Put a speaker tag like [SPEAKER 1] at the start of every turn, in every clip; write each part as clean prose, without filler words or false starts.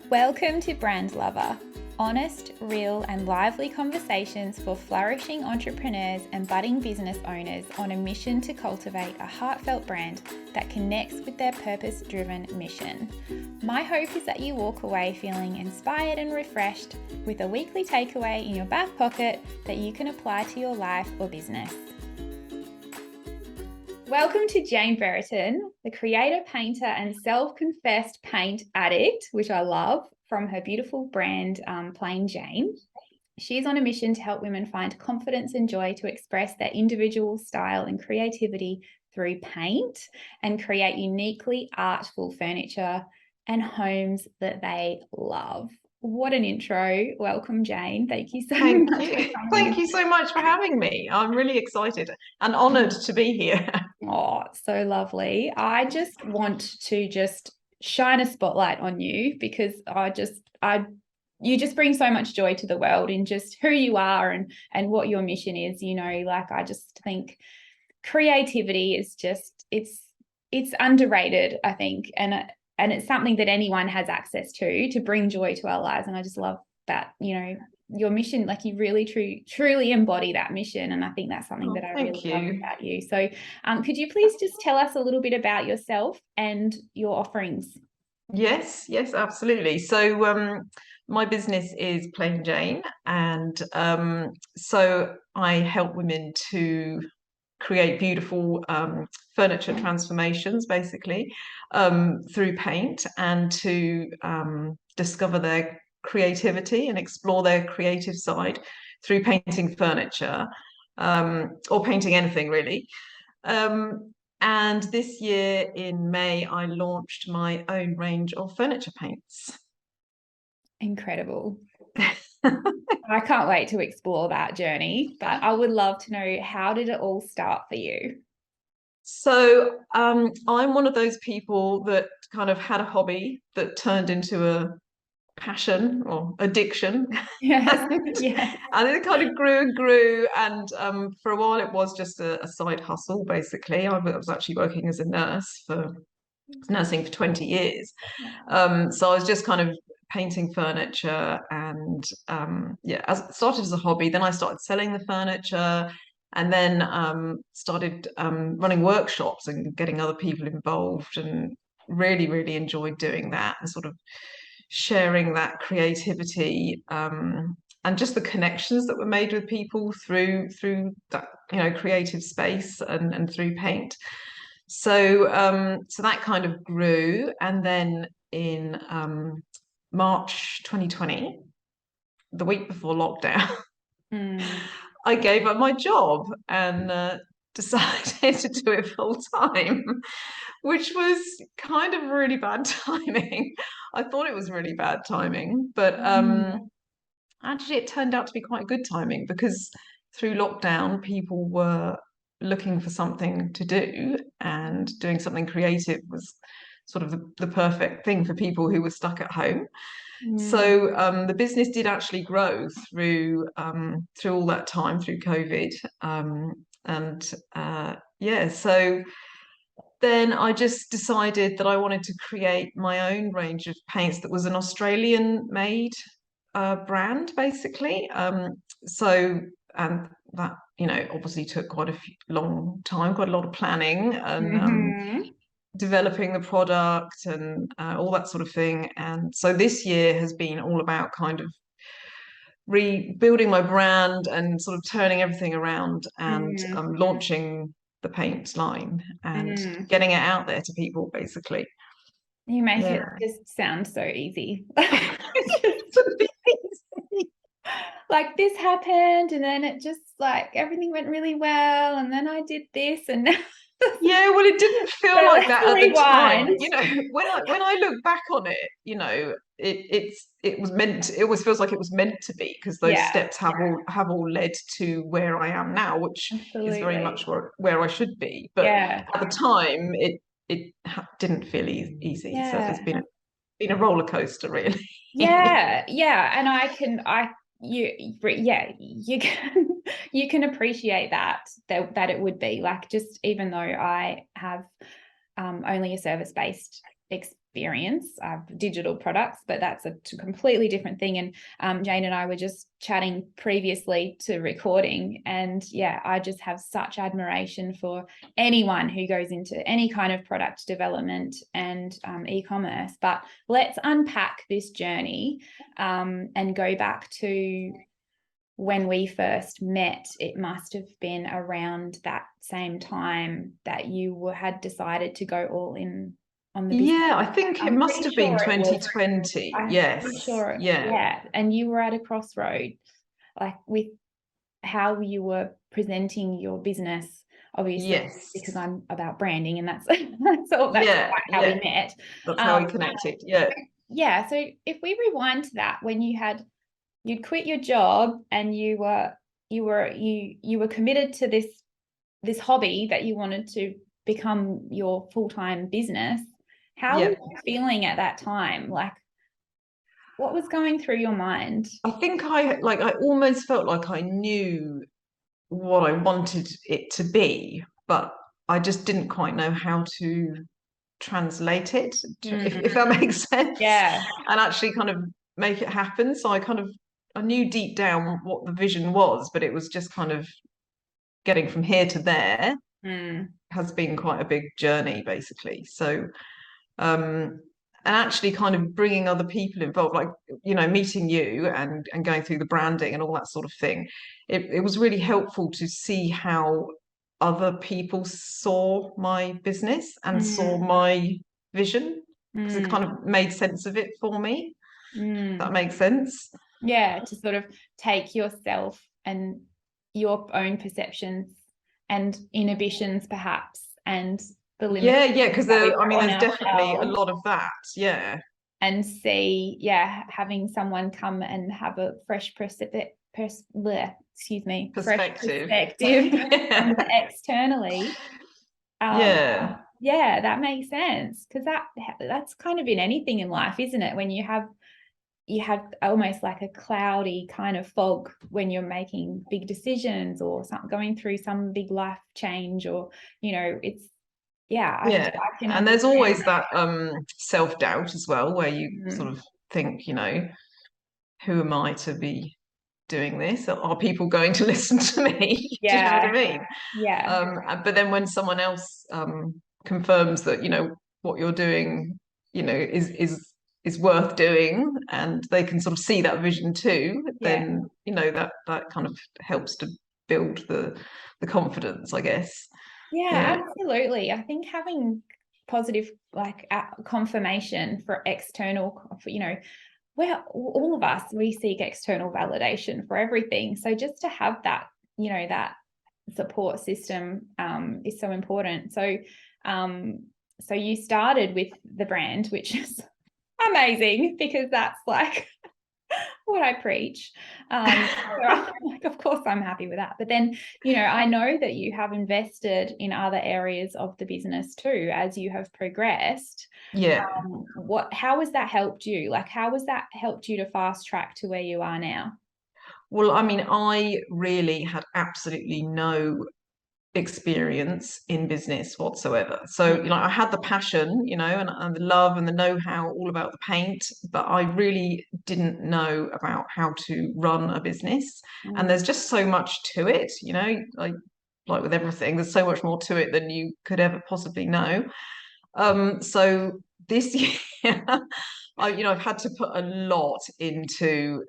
[SPEAKER 1] Welcome to Brand Lover, honest, real, and lively conversations for flourishing entrepreneurs and budding business owners on a mission to cultivate a heartfelt brand that connects with their purpose-driven mission. My hope is that you walk away feeling inspired and refreshed with a weekly takeaway in your back pocket that you can apply to your life or business. Welcome to Jane Brereton, the creator, painter, and self-confessed paint addict, which I love, from her beautiful brand, Plain Jane. She's on a mission to help women find confidence and joy to express their individual style and creativity through paint and create uniquely artful furniture and homes that they love. What an intro. Welcome, Jane. Thank you so much.
[SPEAKER 2] Thank you so much for having me. I'm really excited and honoured to be here.
[SPEAKER 1] Oh, so lovely. I just want to shine a spotlight on you because you just bring so much joy to the world in just who you are and what your mission is. I just think creativity is it's underrated, I think, and it's something that anyone has access to bring joy to our lives. And I just love that, your mission, like you really truly embody that mission. And I think that's something that I really love about you. So could you please just tell us a little bit about yourself and your offerings?
[SPEAKER 2] Yes, absolutely. So my business is Plain Jane, and so I help women to create beautiful furniture transformations, basically, through paint, and to discover their creativity and explore their creative side through painting furniture, or painting anything really. And this year in May, I launched my own range of furniture paints.
[SPEAKER 1] Incredible. I can't wait to explore that journey, but I would love to know, how did it all start for you?
[SPEAKER 2] So I'm one of those people that kind of had a hobby that turned into a passion or addiction.
[SPEAKER 1] Yes.
[SPEAKER 2] And it kind of grew and grew. And for a while, it was just a side hustle, basically. I was actually working as a nurse for nursing for 20 years. So I was just kind of painting furniture and as it started as a hobby. Then I started selling the furniture and then started running workshops and getting other people involved, and really enjoyed doing that and sort of sharing that creativity, and just the connections that were made with people through that creative space and through paint. So that kind of grew, and then in March 2020, the week before lockdown, I gave up my job and decided to do it full time, which was kind of really bad timing. I thought it was really bad timing, but actually it turned out to be quite good timing, because through lockdown, people were looking for something to do, and doing something creative was sort of the perfect thing for people who were stuck at home. So the business did actually grow through all that time, through COVID, so then I just decided that I wanted to create my own range of paints that was an Australian-made brand, basically. And that obviously took quite a long time, quite a lot of planning, and developing the product and all that sort of thing. And so this year has been all about kind of rebuilding my brand and sort of turning everything around and launching the paint line and getting it out there to people, basically.
[SPEAKER 1] You make it just sound so easy. Like this happened, and then it just like everything went really well, and then I did this, and now
[SPEAKER 2] yeah, well, it didn't feel like that at the time. When I look back on it, it was meant. It always feels like it was meant to be, because those steps have all led to where I am now, which is very much where I should be. But at the time, it didn't feel easy. So it's been a roller coaster, really.
[SPEAKER 1] And you can appreciate that it would be like, just even though I have only a service-based experience. I have digital products, but that's a completely different thing. And Jane and I were just chatting previously to recording, and yeah, I just have such admiration for anyone who goes into any kind of product development and e-commerce. But let's unpack this journey and go back to when we first met. It must have been around that same time that you had decided to go all in on the business.
[SPEAKER 2] Yeah, I think it must have been 2020. Yes.
[SPEAKER 1] I'm sure.
[SPEAKER 2] Yeah.
[SPEAKER 1] Yeah. And you were at a crossroad, like with how you were presenting your business, obviously,
[SPEAKER 2] Yes.
[SPEAKER 1] because I'm about branding, and that's all. That's how we met.
[SPEAKER 2] That's how we connected. Yeah.
[SPEAKER 1] Yeah. So if we rewind to that, when you'd quit your job and you were committed to this hobby that you wanted to become your full-time business, how were you feeling at that time? Like, what was going through your mind?
[SPEAKER 2] I think I almost felt like I knew what I wanted it to be, but I just didn't quite know how to translate it, if that makes sense.
[SPEAKER 1] Yeah.
[SPEAKER 2] And actually kind of make it happen. So I knew deep down what the vision was, but it was just kind of getting from here to there has been quite a big journey, basically. So and actually kind of bringing other people involved, like, meeting you and going through the branding and all that sort of thing. It was really helpful to see how other people saw my business and saw my vision, because it kind of made sense of it for me. That makes sense.
[SPEAKER 1] Yeah, to sort of take yourself and your own perceptions and inhibitions, perhaps, and the limits.
[SPEAKER 2] Yeah, because there's definitely a lot of that. Yeah.
[SPEAKER 1] And see, having someone come and have a fresh perspective externally. Yeah, that makes sense, because that's kind of in anything in life, isn't it? When you have almost like a cloudy kind of fog when you're making big decisions or going through some big life change, or it's I can
[SPEAKER 2] and there's always that self-doubt as well, where you sort of think, who am I to be doing this? Are people going to listen to me? Do you know what I mean? But then when someone else confirms that what you're doing is worth doing, and they can sort of see that vision too, then that kind of helps to build the confidence, I guess.
[SPEAKER 1] Absolutely. I think having positive confirmation for external, well, all of us, we seek external validation for everything. So just to have that, that support system is so important. So so you started with the brand, which is amazing, because that's like what I preach. So of course I'm happy with that. But then, I know that you have invested in other areas of the business too, as you have progressed. How has that helped you? Like, how has that helped you to fast track to where you are now?
[SPEAKER 2] Well, I mean, I really had absolutely no experience in business whatsoever. So, I had the passion, and the love and the know-how all about the paint, but I really didn't know about how to run a business. And there's just so much to it, like with everything, there's so much more to it than you could ever possibly know. So this year, I've had to put a lot into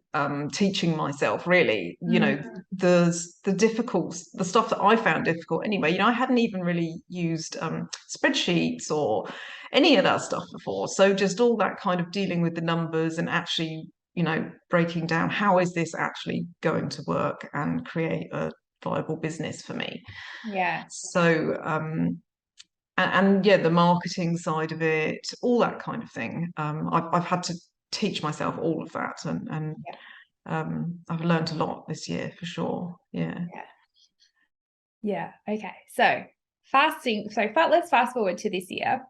[SPEAKER 2] teaching myself, really. The stuff that I found difficult anyway. I hadn't even really used spreadsheets or any of that stuff before. So just all that kind of dealing with the numbers and actually, breaking down, how is this actually going to work and create a viable business for me? So and the marketing side of it, all that kind of thing. I've had to teach myself all of that, and I've learned a lot this year for sure.
[SPEAKER 1] Okay, so let's fast forward to this year,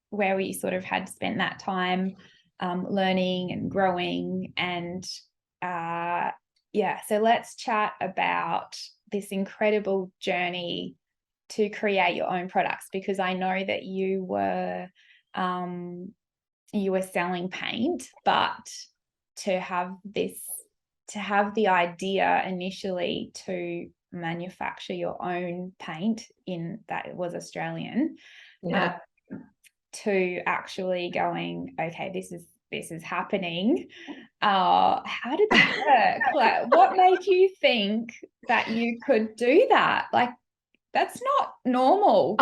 [SPEAKER 1] where we sort of had spent that time learning and growing, and so let's chat about this incredible journey to create your own products, because I know that you were you were selling paint, but to have the idea initially to manufacture your own paint in that it was Australian,
[SPEAKER 2] Yeah.
[SPEAKER 1] to actually going, okay, this is happening. How did that work? Like, what made you think that you could do that? Like, that's not normal.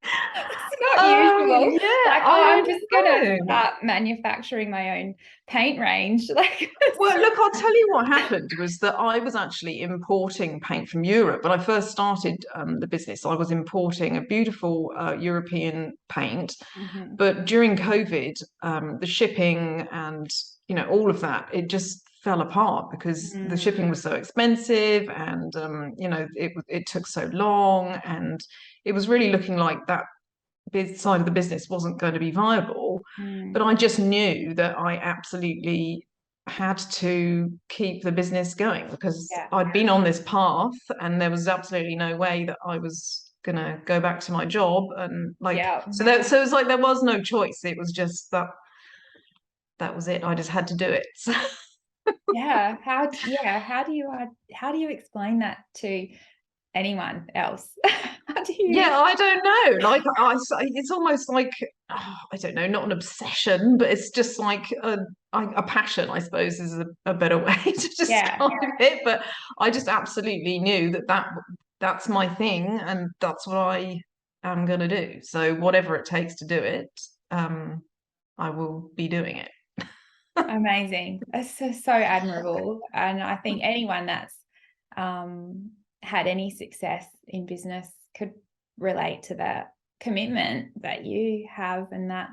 [SPEAKER 1] It's not usual.
[SPEAKER 2] Yeah,
[SPEAKER 1] Like, oh,
[SPEAKER 2] I
[SPEAKER 1] I'm just gonna
[SPEAKER 2] know.
[SPEAKER 1] start manufacturing my own paint range. Like,
[SPEAKER 2] Well, look, I'll tell you what happened was that I was actually importing paint from Europe. When I first started the business, I was importing a beautiful European paint.
[SPEAKER 1] mm-hmm.
[SPEAKER 2] But during COVID, the shipping and all of that, it just fell apart because the shipping was so expensive, and it took so long, and it was really looking like that side of the business wasn't going to be viable. But I just knew that I absolutely had to keep the business going because
[SPEAKER 1] Yeah.
[SPEAKER 2] I'd been on this path and there was absolutely no way that I was gonna go back to my job, and
[SPEAKER 1] Yeah.
[SPEAKER 2] so it was like there was no choice. It was just that was it. I just had to do it.
[SPEAKER 1] Yeah. How do you explain that to anyone else? How do you?
[SPEAKER 2] Yeah, I don't know. It's almost like I don't know, not an obsession, but it's just like a passion, I suppose, is a better way to
[SPEAKER 1] Yeah.
[SPEAKER 2] describe it. But I just absolutely knew that's my thing, and that's what I am going to do. So whatever it takes to do it, I will be doing it.
[SPEAKER 1] Amazing. It's so admirable. And I think anyone that's had any success in business could relate to that commitment that you have, and that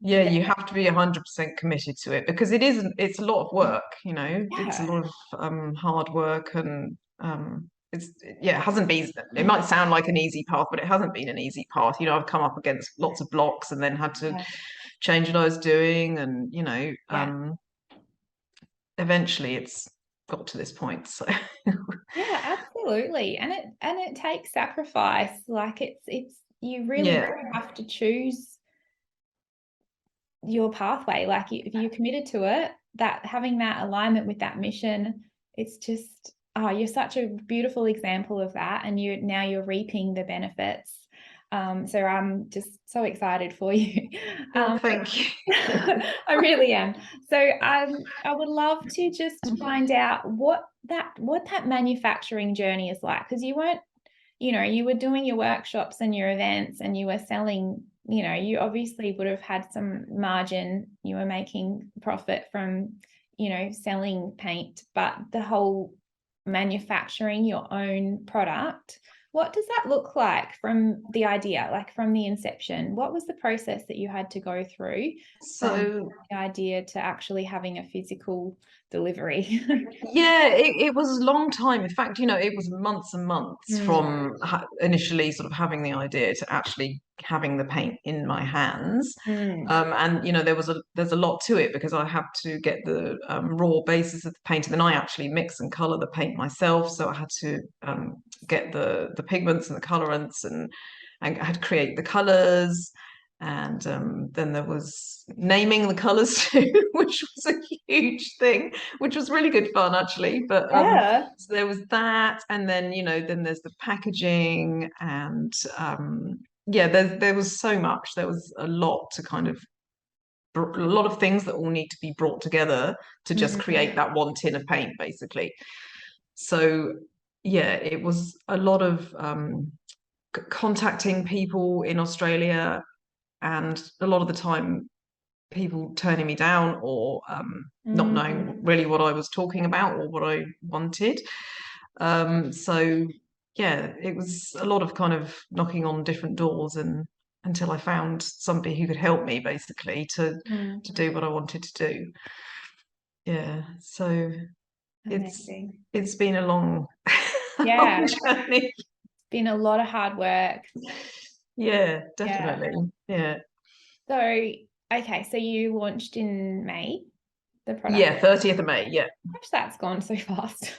[SPEAKER 2] Yeah, you have to be 100% committed to it because it's a lot of work, it's a
[SPEAKER 1] yeah.
[SPEAKER 2] lot of hard work, and it hasn't been, it might sound like an easy path, but it hasn't been an easy path. I've come up against lots of blocks and then had to change what I was doing, and eventually it's got to this point. So
[SPEAKER 1] Yeah, absolutely. And it takes sacrifice. Like, it's you really
[SPEAKER 2] yeah.
[SPEAKER 1] do have to choose your pathway. Like, if you're committed to it, that having that alignment with that mission, it's just, oh, you're such a beautiful example of that, and you're reaping the benefits. So I'm just so excited for you.
[SPEAKER 2] Well, thank you.
[SPEAKER 1] I really am. So I would love to just find out what that manufacturing journey is like, because you weren't, you were doing your workshops and your events and you were selling, you obviously would have had some margin. You were making profit from, selling paint, but the whole manufacturing your own product, what does that look like from the idea, like from the inception? What was the process that you had to go through from
[SPEAKER 2] So
[SPEAKER 1] the idea to actually having a physical delivery?
[SPEAKER 2] yeah, it was a long time. In fact, it was months and months from initially sort of having the idea to actually having the paint in my hands. And there's a lot to it because I had to get the raw basis of the paint, and then I actually mix and color the paint myself. So I had to get the pigments and the colorants, and I had to create the colors. And then there was naming the colors too, which was a huge thing, which was really good fun actually. But
[SPEAKER 1] Yeah.
[SPEAKER 2] so there was that, and then then there's the packaging, and yeah, there was so much. There was a lot to kind of a lot of things that all need to be brought together to just create that one tin of paint, basically. So yeah, it was a lot of contacting people in Australia, and a lot of the time people turning me down, or not knowing really what I was talking about or what I wanted. So yeah, it was a lot of kind of knocking on different doors, and until I found somebody who could help me basically to do what I wanted to do. Yeah, so
[SPEAKER 1] Amazing.
[SPEAKER 2] it's been a long,
[SPEAKER 1] Yeah,
[SPEAKER 2] long journey.
[SPEAKER 1] it's been a lot of hard work.
[SPEAKER 2] Yeah,
[SPEAKER 1] Yeah.
[SPEAKER 2] definitely. Yeah.
[SPEAKER 1] So, okay, so you launched in May, the product.
[SPEAKER 2] Yeah, 30th of May. Yeah.
[SPEAKER 1] Gosh, that's gone so fast.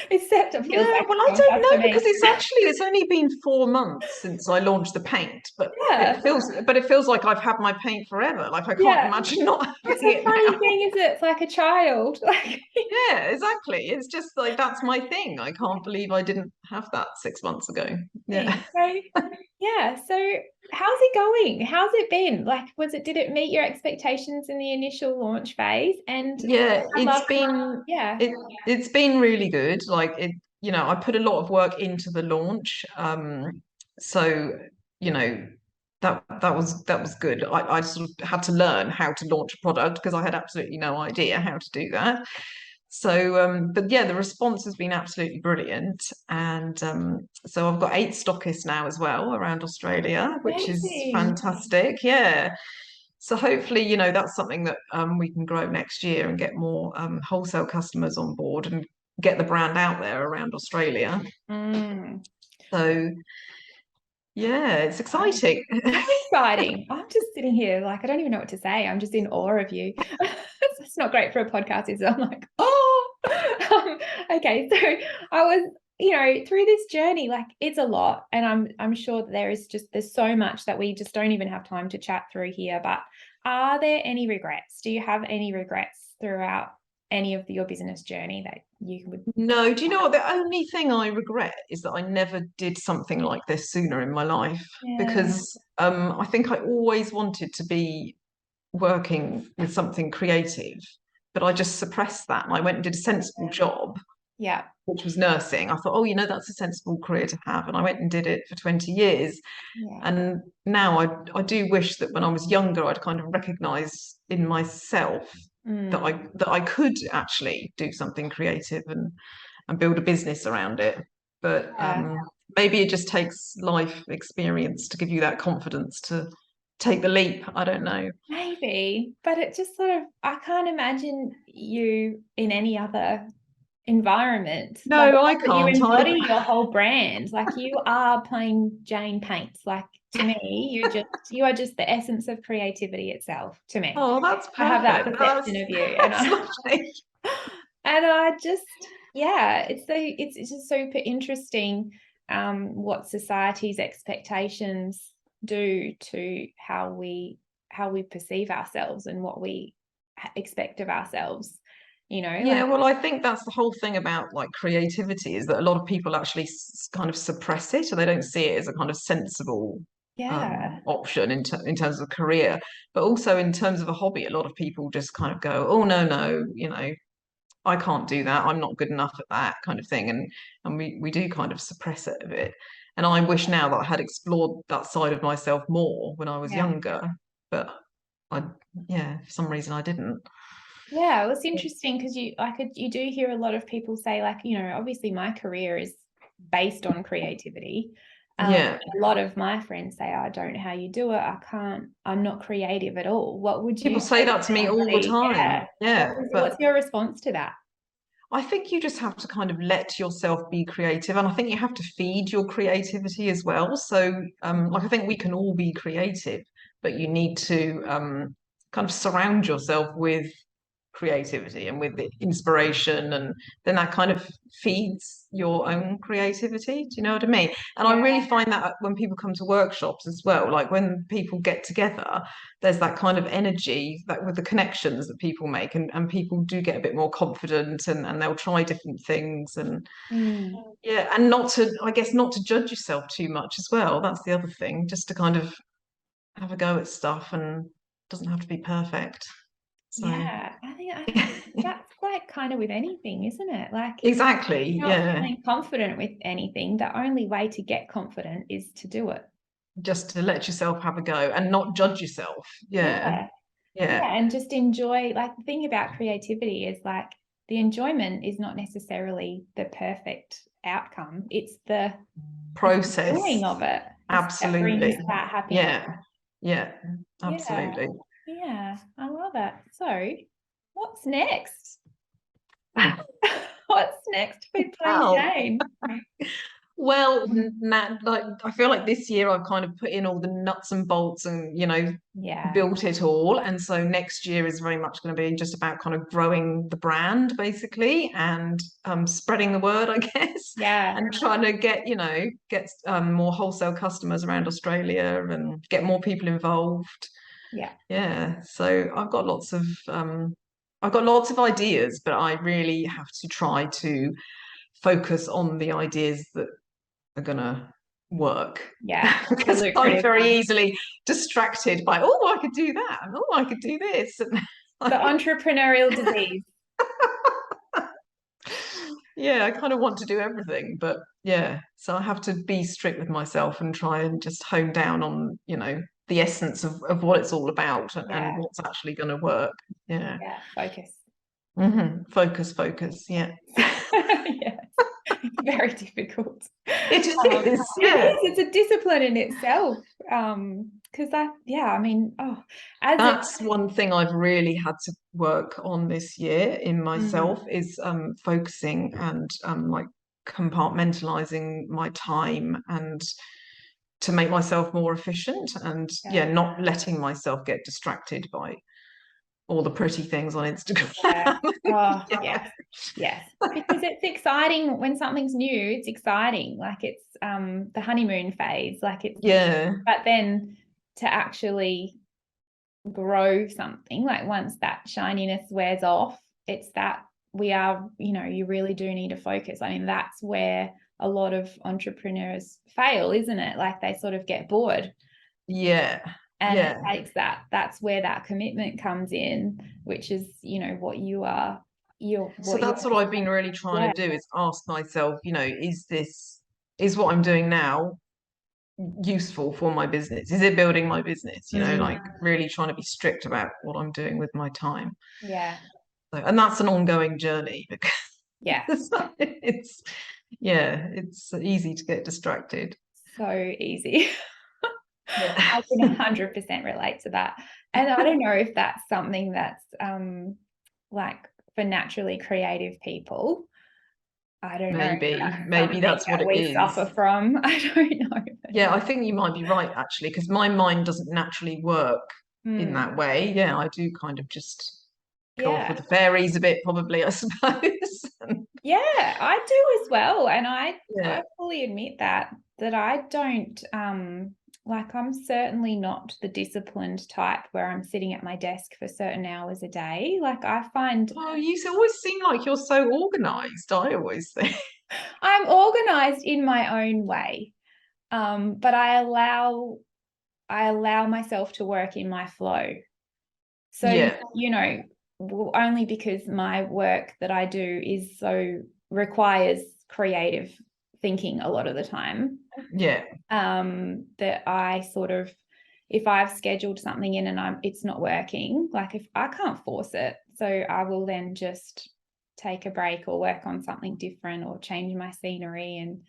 [SPEAKER 1] Except it feels
[SPEAKER 2] Yeah,
[SPEAKER 1] like
[SPEAKER 2] well,
[SPEAKER 1] a
[SPEAKER 2] I don't
[SPEAKER 1] podcast
[SPEAKER 2] know
[SPEAKER 1] for
[SPEAKER 2] because
[SPEAKER 1] me.
[SPEAKER 2] it's only been 4 months since I launched the paint, but
[SPEAKER 1] Yeah,
[SPEAKER 2] it feels like I've had my paint forever. Like I can't
[SPEAKER 1] yeah.
[SPEAKER 2] imagine not
[SPEAKER 1] That's
[SPEAKER 2] having
[SPEAKER 1] the
[SPEAKER 2] it
[SPEAKER 1] funny
[SPEAKER 2] now.
[SPEAKER 1] thing, is it's like a child. Like,
[SPEAKER 2] Yeah, exactly. It's just like that's my thing. I can't believe I didn't have that 6 months ago. Yeah.
[SPEAKER 1] so yeah. So how's it going? How's it been? Like, did it meet your expectations in the initial launch phase? And
[SPEAKER 2] Yeah,
[SPEAKER 1] I'd love, yeah,
[SPEAKER 2] it's been really good. Like I put a lot of work into the launch. So, you know, that was good. I sort of had to learn how to launch a product because I had absolutely no idea how to do that. So, but yeah, the response has been absolutely brilliant. And so I've got 8 stockists now as well around Australia, which is
[SPEAKER 1] amazing.
[SPEAKER 2] fantastic. Yeah. So hopefully, that's something that we can grow next year and get more wholesale customers on board and get the brand out there around Australia.
[SPEAKER 1] Mm.
[SPEAKER 2] So yeah, it's exciting.
[SPEAKER 1] So exciting. I'm just sitting here like I don't even know what to say. I'm just in awe of you. It's not great for a podcast, is it? I'm like, oh. Okay. So I was, through this journey, like it's a lot. And I'm sure that there's so much that we just don't even have time to chat through here. But are there any regrets? Do you have any regrets throughout any of your business journey that you would?
[SPEAKER 2] No, do you know what? The only thing I regret is that I never did something like this sooner in my life
[SPEAKER 1] Yeah.
[SPEAKER 2] because I think I always wanted to be working with something creative, but I just suppressed that and I went and did a sensible job,
[SPEAKER 1] Yeah.
[SPEAKER 2] which was nursing. I thought, oh, that's a sensible career to have. And I went and did it for 20 years.
[SPEAKER 1] Yeah.
[SPEAKER 2] And now I do wish that when I was younger, I'd kind of recognized in myself that
[SPEAKER 1] Mm.
[SPEAKER 2] I could actually do something creative and build a business around it. But
[SPEAKER 1] Yeah.
[SPEAKER 2] maybe it just takes life experience to give you that confidence to take the leap. I don't know.
[SPEAKER 1] Maybe, but it just sort of, I can't imagine you in any other environment. Like
[SPEAKER 2] No, I
[SPEAKER 1] you
[SPEAKER 2] can't.
[SPEAKER 1] embody your whole brand. Like you are plain Jane Paints. Like to me, you are just the essence of creativity itself to me.
[SPEAKER 2] Oh, that's
[SPEAKER 1] I have that
[SPEAKER 2] perfect.
[SPEAKER 1] perception of you. And
[SPEAKER 2] That's
[SPEAKER 1] I
[SPEAKER 2] lovely.
[SPEAKER 1] and I just, yeah, it's just super interesting what society's expectations do to how we perceive ourselves and what we expect of ourselves,
[SPEAKER 2] Yeah,
[SPEAKER 1] like,
[SPEAKER 2] well, I think that's the whole thing about like creativity is that a lot of people actually kind of suppress it, and they don't see it as a kind of sensible
[SPEAKER 1] yeah,
[SPEAKER 2] option in terms of career, but also in terms of a hobby. A lot of people just kind of go, "Oh no, no, I can't do that. I'm not good enough at that," kind of thing, and we do kind of suppress it a bit. And I wish now that I had explored that side of myself more when I was
[SPEAKER 1] yeah.
[SPEAKER 2] younger, but I, yeah, for some reason I didn't.
[SPEAKER 1] Yeah, it was interesting because you do hear a lot of people say, like, obviously my career is based on creativity.
[SPEAKER 2] Yeah.
[SPEAKER 1] A lot of my friends say, I don't know how you do it. I'm not creative at all. What would you
[SPEAKER 2] People say
[SPEAKER 1] say
[SPEAKER 2] that to
[SPEAKER 1] to
[SPEAKER 2] me all the
[SPEAKER 1] somebody?
[SPEAKER 2] time.
[SPEAKER 1] Yeah.
[SPEAKER 2] Yeah,
[SPEAKER 1] What's
[SPEAKER 2] but
[SPEAKER 1] your response to that?
[SPEAKER 2] I think you just have to kind of let yourself be creative, and I think you have to feed your creativity as well. So, like I think we can all be creative, but you need to kind of surround yourself with creativity and with the inspiration, and then that kind of feeds your own creativity. Do you know what I mean? And I
[SPEAKER 1] Yeah.
[SPEAKER 2] really find that when people come to workshops as well, like when people get together, there's that kind of energy that with the connections that people make, and people do get a bit more confident, and they'll try different things, and
[SPEAKER 1] Mm.
[SPEAKER 2] yeah, and not to, I guess, not to judge yourself too much as well. That's the other thing, just to kind of have a go at stuff, and it doesn't have to be perfect. So
[SPEAKER 1] Yeah. I think that's like kind of with anything, isn't it? Like if
[SPEAKER 2] exactly,
[SPEAKER 1] you're not
[SPEAKER 2] yeah.
[SPEAKER 1] feeling confident with anything, the only way to get confident is to do it.
[SPEAKER 2] Just to let yourself have a go and not judge yourself. Yeah,
[SPEAKER 1] Yeah.
[SPEAKER 2] yeah.
[SPEAKER 1] Yeah, and just enjoy. Like the thing about creativity is like the enjoyment is not necessarily the perfect outcome. It's the
[SPEAKER 2] Process.
[SPEAKER 1] doing of it. That brings
[SPEAKER 2] Absolutely.
[SPEAKER 1] that happiness.
[SPEAKER 2] Yeah, yeah,
[SPEAKER 1] Yeah,
[SPEAKER 2] absolutely.
[SPEAKER 1] yeah, I love it. So, what's next? What's next with Plain
[SPEAKER 2] Well,
[SPEAKER 1] Jane?
[SPEAKER 2] Well, like I feel like this year I've kind of put in all the nuts and bolts and
[SPEAKER 1] Yeah.
[SPEAKER 2] built it all. And so next year is very much going to be just about kind of growing the brand basically and spreading the word, I guess,
[SPEAKER 1] Yeah.
[SPEAKER 2] and trying to get more wholesale customers around Australia and get more people involved.
[SPEAKER 1] Yeah.
[SPEAKER 2] Yeah. So I've got lots of ideas, but I really have to try to focus on the ideas that are gonna work.
[SPEAKER 1] Yeah. The
[SPEAKER 2] Because I'm
[SPEAKER 1] lucrative
[SPEAKER 2] very
[SPEAKER 1] one.
[SPEAKER 2] easily distracted by, oh, I could do that, and oh, I could do this. And
[SPEAKER 1] The entrepreneurial disease.
[SPEAKER 2] yeah, I kind of want to do everything, but yeah, so I have to be strict with myself and try and just hone down on, the essence of what it's all about and
[SPEAKER 1] Yeah.
[SPEAKER 2] what's actually going to work. Yeah.
[SPEAKER 1] Yeah. Focus.
[SPEAKER 2] Focus, focus. Yeah.
[SPEAKER 1] Yes. It's very difficult.
[SPEAKER 2] It is.
[SPEAKER 1] It
[SPEAKER 2] Yeah.
[SPEAKER 1] is. It's a discipline in itself. Because I mean, as a
[SPEAKER 2] That's one thing I've really had to work on this year in
[SPEAKER 1] mm,
[SPEAKER 2] myself is focusing and like compartmentalizing my time and to make myself more efficient and
[SPEAKER 1] yeah,
[SPEAKER 2] not letting myself get distracted by all the pretty things on Instagram.
[SPEAKER 1] yeah. Oh,
[SPEAKER 2] Yeah.
[SPEAKER 1] yes, yes. Because it's exciting when something's new, it's exciting. Like it's the honeymoon phase. Like it's
[SPEAKER 2] Yeah.
[SPEAKER 1] but then to actually grow something, like once that shininess wears off, it's that you really do need to focus. I mean, that's where a lot of entrepreneurs fail, isn't it? Like they sort of get bored.
[SPEAKER 2] Yeah.
[SPEAKER 1] And it
[SPEAKER 2] Yeah.
[SPEAKER 1] takes that's where that commitment comes in, which is, what you are,
[SPEAKER 2] So
[SPEAKER 1] what you're,
[SPEAKER 2] that's what I've been really trying
[SPEAKER 1] yeah.
[SPEAKER 2] to do is ask myself, is what I'm doing now useful for my business? Is it building my business? Like really trying to be strict about what I'm doing with my time.
[SPEAKER 1] Yeah.
[SPEAKER 2] So, and that's an ongoing journey because
[SPEAKER 1] Yeah.
[SPEAKER 2] it's easy to get distracted.
[SPEAKER 1] So easy.
[SPEAKER 2] Yeah.
[SPEAKER 1] I can 100% relate to that. And I don't know if that's something that's like for naturally creative people. I don't know if that's
[SPEAKER 2] Maybe
[SPEAKER 1] something
[SPEAKER 2] that's what
[SPEAKER 1] that
[SPEAKER 2] it
[SPEAKER 1] we
[SPEAKER 2] is.
[SPEAKER 1] suffer from. I don't know.
[SPEAKER 2] Yeah, I think you might be right actually, because my mind doesn't naturally work in
[SPEAKER 1] Mm,
[SPEAKER 2] that way. Yeah, I do kind of just go off
[SPEAKER 1] yeah.
[SPEAKER 2] with the fairies a bit, probably, I suppose.
[SPEAKER 1] Yeah, I do as well. And I
[SPEAKER 2] Yeah.
[SPEAKER 1] fully admit that I don't like I'm certainly not the disciplined type where I'm sitting at my desk for certain hours a day. Like I find
[SPEAKER 2] Oh, you always seem like you're so organized, I always think.
[SPEAKER 1] I'm organized in my own way. But I allow myself to work in my flow. So,
[SPEAKER 2] Yeah,
[SPEAKER 1] only because my work that I do requires creative thinking a lot of the time.
[SPEAKER 2] yeah,
[SPEAKER 1] That I sort of, if I've scheduled something in and it's not working, like if I can't force it, so I will then just take a break or work on something different or change my scenery, and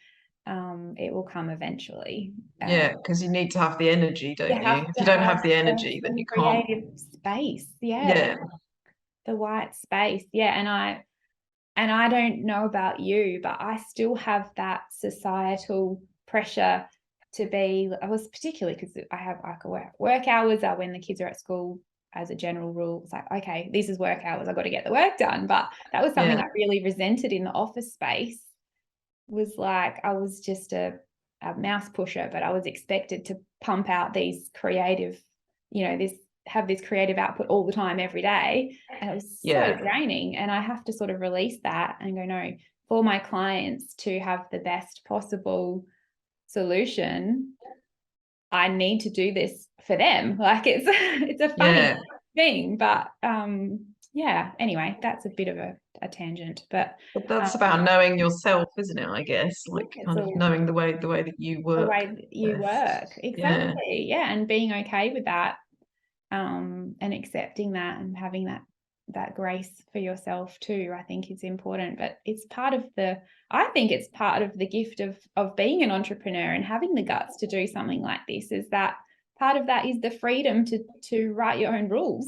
[SPEAKER 1] it will come eventually.
[SPEAKER 2] yeah, because you need to have the energy,
[SPEAKER 1] You
[SPEAKER 2] don't you?
[SPEAKER 1] have
[SPEAKER 2] If
[SPEAKER 1] to
[SPEAKER 2] you don't
[SPEAKER 1] have
[SPEAKER 2] have the energy, then
[SPEAKER 1] some
[SPEAKER 2] you can't.
[SPEAKER 1] creative space. Yeah,
[SPEAKER 2] Yeah,
[SPEAKER 1] the white space. Yeah, and I don't know about you, but I still have that societal pressure to be. I was particularly because I could work hours are when the kids are at school. As a general rule, it's like, okay, this is work hours. I've got to get the work done. But that was something
[SPEAKER 2] yeah,
[SPEAKER 1] I really resented in the office space. Was like I was just a mouse pusher, but I was expected to pump out these creative, this have this creative output all the time, every day. And it was so
[SPEAKER 2] yeah,
[SPEAKER 1] draining. And I have to sort of release that and go, no, for my clients to have the best possible solution, I need to do this for them. Like it's a funny
[SPEAKER 2] yeah.
[SPEAKER 1] thing, but yeah, anyway, that's a bit of a tangent. But
[SPEAKER 2] But that's about knowing yourself, isn't it? I guess,
[SPEAKER 1] yeah,
[SPEAKER 2] like
[SPEAKER 1] it's
[SPEAKER 2] kind of
[SPEAKER 1] all
[SPEAKER 2] knowing the way that you
[SPEAKER 1] the
[SPEAKER 2] work
[SPEAKER 1] way that you
[SPEAKER 2] best.
[SPEAKER 1] work.
[SPEAKER 2] Yeah,
[SPEAKER 1] Exactly. Yeah. And being okay with that, and accepting that and having that grace for yourself too, I think is important. But I think it's part of the gift of being an entrepreneur and having the guts to do something like this, is that part of that is the freedom to write your own rules.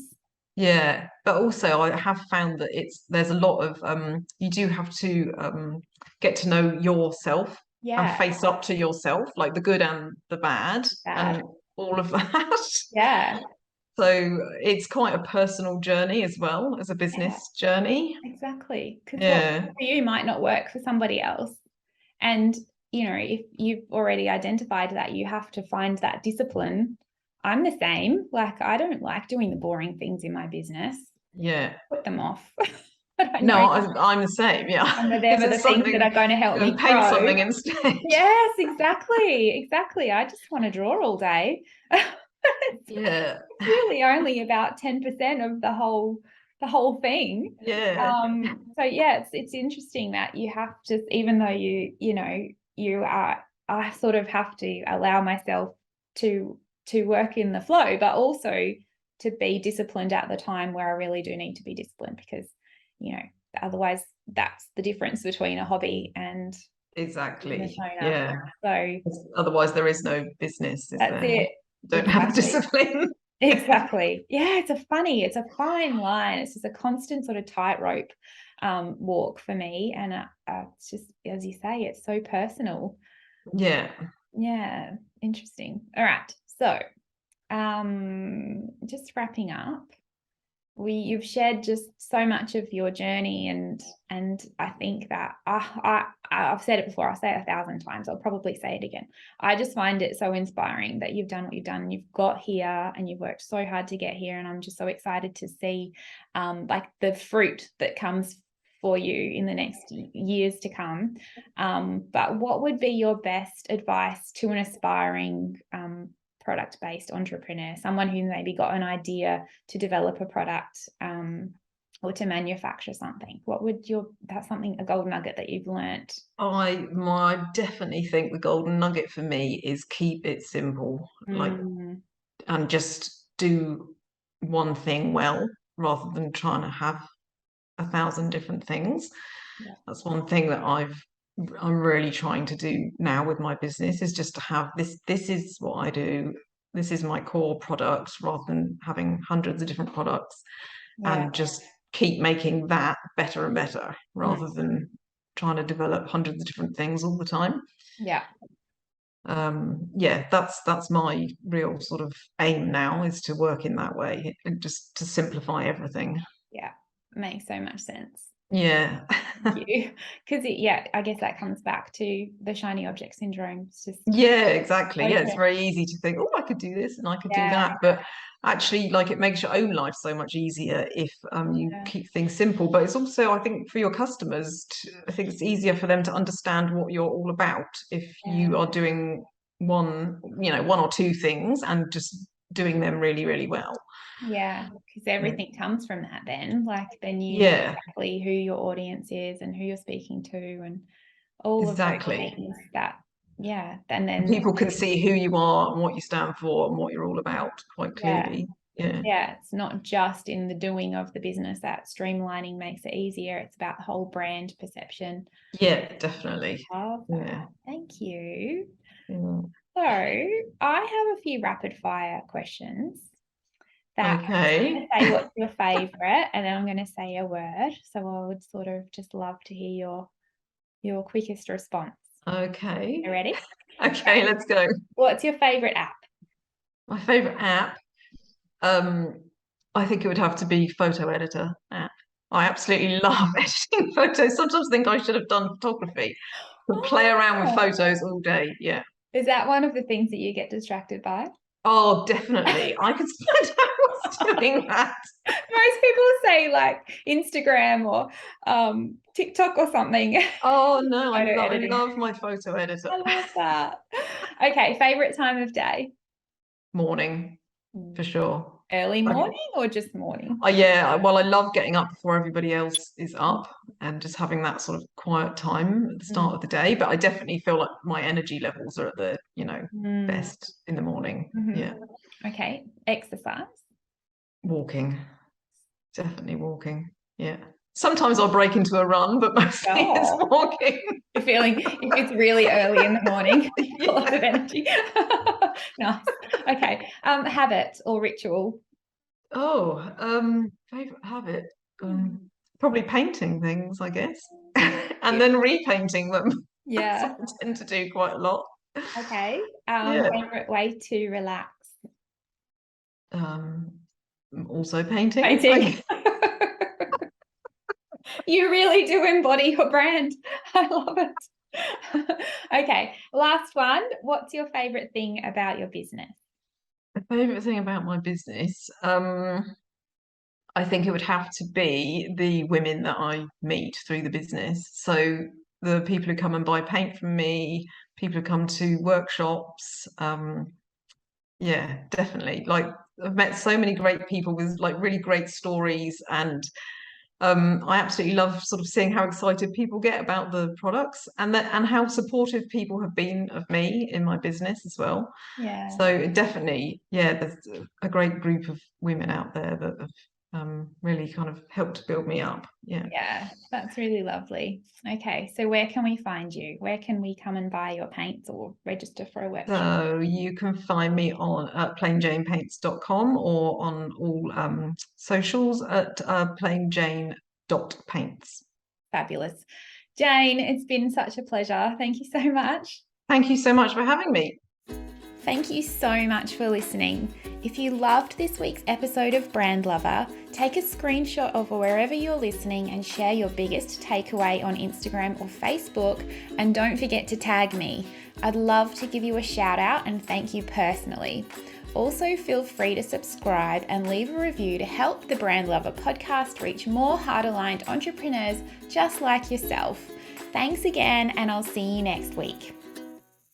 [SPEAKER 2] yeah. But also, I have found that there's a lot of you do have to get to know yourself and
[SPEAKER 1] Yeah.
[SPEAKER 2] face up to yourself, like the good and the bad,
[SPEAKER 1] Bad.
[SPEAKER 2] and all of that.
[SPEAKER 1] Yeah.
[SPEAKER 2] So it's quite a personal journey as well as a
[SPEAKER 1] Yeah.
[SPEAKER 2] business journey.
[SPEAKER 1] Exactly. Because what
[SPEAKER 2] Yeah.
[SPEAKER 1] for you might not work for somebody else. And, if you've already identified that you have to find that discipline, I'm the same. Like, I don't like doing the boring things in my business.
[SPEAKER 2] Yeah.
[SPEAKER 1] Put them off. I don't
[SPEAKER 2] No,
[SPEAKER 1] know.
[SPEAKER 2] I'm the same. Yeah.
[SPEAKER 1] And
[SPEAKER 2] Is
[SPEAKER 1] they're
[SPEAKER 2] there
[SPEAKER 1] the things that
[SPEAKER 2] something,
[SPEAKER 1] are going to help
[SPEAKER 2] go
[SPEAKER 1] me
[SPEAKER 2] and paint
[SPEAKER 1] grow.
[SPEAKER 2] something instead?
[SPEAKER 1] Yes, exactly. Exactly. I just want to draw all day.
[SPEAKER 2] Yeah.
[SPEAKER 1] It's really only about 10% of the whole thing.
[SPEAKER 2] Yeah.
[SPEAKER 1] So yeah, it's interesting that you have to, even though you are, I sort of have to allow myself to work in the flow, but also to be disciplined at the time where I really do need to be disciplined, because otherwise that's the difference between a hobby and business
[SPEAKER 2] Exactly.
[SPEAKER 1] owner.
[SPEAKER 2] Yeah.
[SPEAKER 1] So
[SPEAKER 2] Otherwise, there is no business, is
[SPEAKER 1] that's
[SPEAKER 2] there?
[SPEAKER 1] it.
[SPEAKER 2] Don't have the
[SPEAKER 1] Exactly.
[SPEAKER 2] discipline.
[SPEAKER 1] Exactly. Yeah, it's a fine line. It's just a constant sort of tightrope walk for me. And it's just, as you say, it's so personal.
[SPEAKER 2] Yeah.
[SPEAKER 1] Yeah, interesting. All right. So just wrapping up, you've shared just so much of your journey, and I think that I've said it before, I'll say it 1,000 times, I'll probably say it again. I just find it so inspiring that you've done what you've done, and you've got here, and you've worked so hard to get here, and I'm just so excited to see like the fruit that comes for you in the next years to come. But what would be your best advice to an aspiring product-based entrepreneur, someone who maybe got an idea to develop a product or to manufacture something? What would that's something, a gold nugget that you've learnt?
[SPEAKER 2] I definitely think the golden nugget for me is keep it simple, like, and just do one thing well rather than trying to have 1,000 different things.
[SPEAKER 1] Yeah.
[SPEAKER 2] That's one thing that I'm really trying to do now with my business, is just to have this is what I do. This is my core product, rather than having hundreds of different products,
[SPEAKER 1] Yeah.
[SPEAKER 2] and just keep making that better and better rather than trying to develop hundreds of different things all the time.
[SPEAKER 1] Yeah.
[SPEAKER 2] Yeah, that's my real sort of aim now, is to work in that way and just to simplify everything.
[SPEAKER 1] Yeah. Makes so much sense.
[SPEAKER 2] Yeah.
[SPEAKER 1] Thank you. Because I guess that comes back to the shiny object syndrome. It's just
[SPEAKER 2] Yeah, exactly. Yeah, it's
[SPEAKER 1] okay.
[SPEAKER 2] very easy to think, oh, I could do this and I could do
[SPEAKER 1] Yeah.
[SPEAKER 2] that. But actually, like, it makes your own life so much easier if you
[SPEAKER 1] Yeah.
[SPEAKER 2] keep things simple. But it's also, I think, for your customers, I think it's easier for them to understand what you're all about if
[SPEAKER 1] Yeah.
[SPEAKER 2] you are doing one or two things and just doing them really, really well.
[SPEAKER 1] Yeah, because everything comes from that then. Like, then you know
[SPEAKER 2] Yeah,
[SPEAKER 1] exactly who your audience is and who you're speaking to, and all of those
[SPEAKER 2] exactly.
[SPEAKER 1] things that, and then,
[SPEAKER 2] People can see who you are and what you stand for and what you're all about quite
[SPEAKER 1] yeah,
[SPEAKER 2] clearly. Yeah.
[SPEAKER 1] yeah, it's not just in the doing of the business that streamlining makes it easier. It's about the whole brand perception.
[SPEAKER 2] Yeah, definitely.
[SPEAKER 1] Love that.
[SPEAKER 2] Yeah.
[SPEAKER 1] Thank you.
[SPEAKER 2] Yeah.
[SPEAKER 1] So I have a few rapid fire questions that I'm going
[SPEAKER 2] Okay.
[SPEAKER 1] to say what's your favorite, and then I'm going to say a word. So I would sort of just love to hear your quickest response.
[SPEAKER 2] Okay.
[SPEAKER 1] You ready?
[SPEAKER 2] Okay, let's go.
[SPEAKER 1] What's your favorite app?
[SPEAKER 2] My favorite app, I think it would have to be photo editor app. I absolutely love editing photos. Sometimes think I should have done photography, but play around with
[SPEAKER 1] Oh,
[SPEAKER 2] photos all day. Yeah.
[SPEAKER 1] is that one of the things that you get distracted by?
[SPEAKER 2] Oh, definitely. I could spend hours doing that.
[SPEAKER 1] Most people say like Instagram or TikTok or something.
[SPEAKER 2] Oh no,
[SPEAKER 1] Photo
[SPEAKER 2] I
[SPEAKER 1] editing.
[SPEAKER 2] love my photo editor.
[SPEAKER 1] I love that. Okay, favorite time of day?
[SPEAKER 2] Morning, for sure.
[SPEAKER 1] Early
[SPEAKER 2] I,
[SPEAKER 1] morning or just morning?
[SPEAKER 2] yeah, well, I love getting up before everybody else is up and just having that sort of quiet time at the start of the day. But I definitely feel like my energy levels are at the,
[SPEAKER 1] Mm.
[SPEAKER 2] best in the morning.
[SPEAKER 1] Mhm.
[SPEAKER 2] Yeah.
[SPEAKER 1] Okay, exercise.
[SPEAKER 2] Walking, definitely walking. Yeah. Sometimes I'll break into a run, but mostly it's
[SPEAKER 1] Oh,
[SPEAKER 2] walking.
[SPEAKER 1] you're feeling, if it's really early in the morning, you've got a lot of
[SPEAKER 2] Yeah.
[SPEAKER 1] energy. Nice. Okay. Habit or ritual?
[SPEAKER 2] Oh, favorite habit. Probably painting things, I guess, and
[SPEAKER 1] Yeah.
[SPEAKER 2] then repainting them.
[SPEAKER 1] Yeah.
[SPEAKER 2] I tend to do quite a lot.
[SPEAKER 1] Okay.
[SPEAKER 2] Yeah.
[SPEAKER 1] Favorite way to relax?
[SPEAKER 2] Um, Also painting.
[SPEAKER 1] Painting. You really do embody your brand. I love it. Okay, last one. What's your favorite thing about your business?
[SPEAKER 2] The favorite thing about my business, I think it would have to be the women that I meet through the business. So the people who come and buy paint from me, people who come to workshops, yeah, definitely. Like I've met so many great people with like really great stories, and I absolutely love sort of seeing how excited people get about the products, and how supportive people have been of me in my business as well.
[SPEAKER 1] Yeah.
[SPEAKER 2] So definitely, yeah, there's a great group of women out there that have really kind of helped build me up. Yeah.
[SPEAKER 1] Yeah, that's really lovely. Okay, so where can we find you? Where can we come and buy your paints or register for a workshop?
[SPEAKER 2] So you can find me on plainjanepaints.com or on all socials at plainjane.paints.
[SPEAKER 1] Fabulous. Jane, it's been such a pleasure. Thank you so much.
[SPEAKER 2] Thank you so much for having me.
[SPEAKER 1] Thank you so much for listening. If you loved this week's episode of Brand Lover, take a screenshot of wherever you're listening and share your biggest takeaway on Instagram or Facebook, and don't forget to tag me. I'd love to give you a shout out and thank you personally. Also, feel free to subscribe and leave a review to help the Brand Lover podcast reach more heart-aligned entrepreneurs just like yourself. Thanks again, and I'll see you next week.